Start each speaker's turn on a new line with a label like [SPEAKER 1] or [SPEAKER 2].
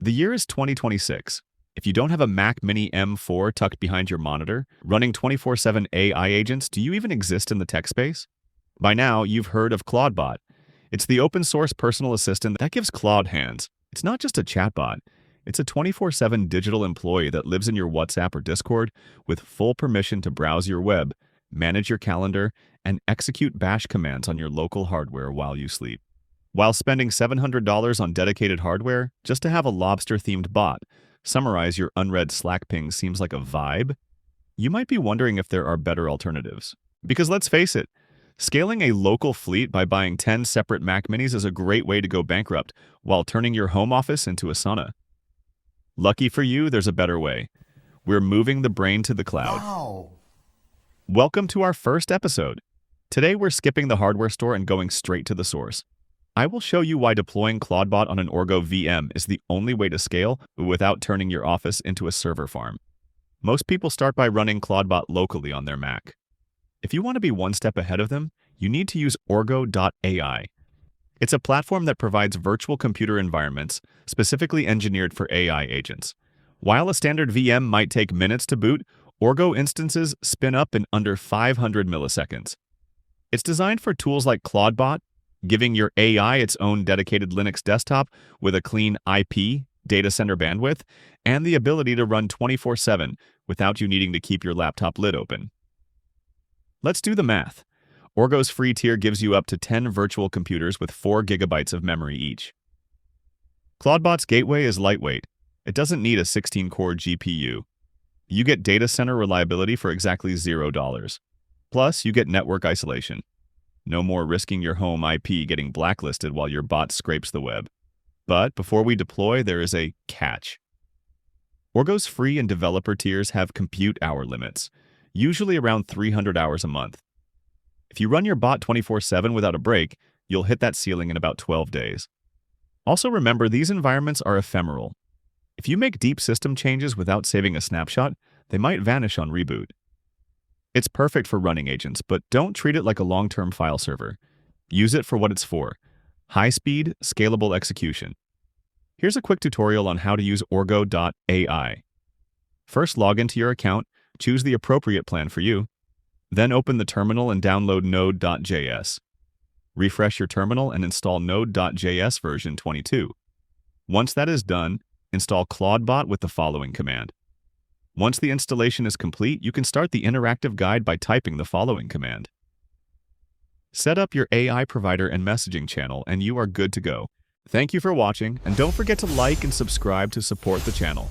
[SPEAKER 1] The year is 2026. If you don't have a Mac Mini M4 tucked behind your monitor, running 24/7 AI agents, do you even exist in the tech space? By now, you've heard of Clawdbot. It's the open-source personal assistant that gives Claude hands. It's not just a chatbot. It's a 24/7 digital employee that lives in your WhatsApp or Discord with full permission to browse your web, manage your calendar, and execute bash commands on your local hardware while you sleep. While spending $700 on dedicated hardware just to have a lobster-themed bot summarize your unread Slack pings seems like a vibe, you might be wondering if there are better alternatives. Because let's face it, scaling a local fleet by buying 10 separate Mac Minis is a great way to go bankrupt while turning your home office into a sauna. Lucky for you, there's a better way. We're moving the brain to the cloud.
[SPEAKER 2] Wow.
[SPEAKER 1] Welcome to our first episode. Today we're skipping the hardware store and going straight to the source. I will show you why deploying Clawdbot on an Orgo VM is the only way to scale without turning your office into a server farm. Most people start by running Clawdbot locally on their Mac. If you want to be one step ahead of them, you need to use Orgo.ai. It's a platform that provides virtual computer environments specifically engineered for AI agents. While a standard VM might take minutes to boot, Orgo instances spin up in under 500 milliseconds. It's designed for tools like Clawdbot, giving your AI its own dedicated Linux desktop with a clean IP, data center bandwidth, and the ability to run 24/7 without you needing to keep your laptop lid open. Let's do the math. Orgo's free tier gives you up to 10 virtual computers with 4 gigabytes of memory each. Clawdbot's gateway is lightweight. It doesn't need a 16-core GPU. You get data center reliability for exactly $0. Plus, you get network isolation. No more risking your home IP getting blacklisted while your bot scrapes the web. But before we deploy, there is a catch. Orgo's free and developer tiers have compute hour limits, usually around 300 hours a month. If you run your bot 24/7 without a break, you'll hit that ceiling in about 12 days. Also remember, these environments are ephemeral. If you make deep system changes without saving a snapshot, they might vanish on reboot. It's perfect for running agents, but don't treat it like a long-term file server. Use it for what it's for: high-speed, scalable execution. Here's a quick tutorial on how to use Orgo.ai. First, log into your account, choose the appropriate plan for you. Then open the terminal and download Node.js. Refresh your terminal and install Node.js version 22. Once that is done, install Clawdbot with the following command. Once the installation is complete, you can start the interactive guide by typing the following command. Set up your AI provider and messaging channel, and you are good to go. Thank you for watching, and don't forget to like and subscribe to support the channel.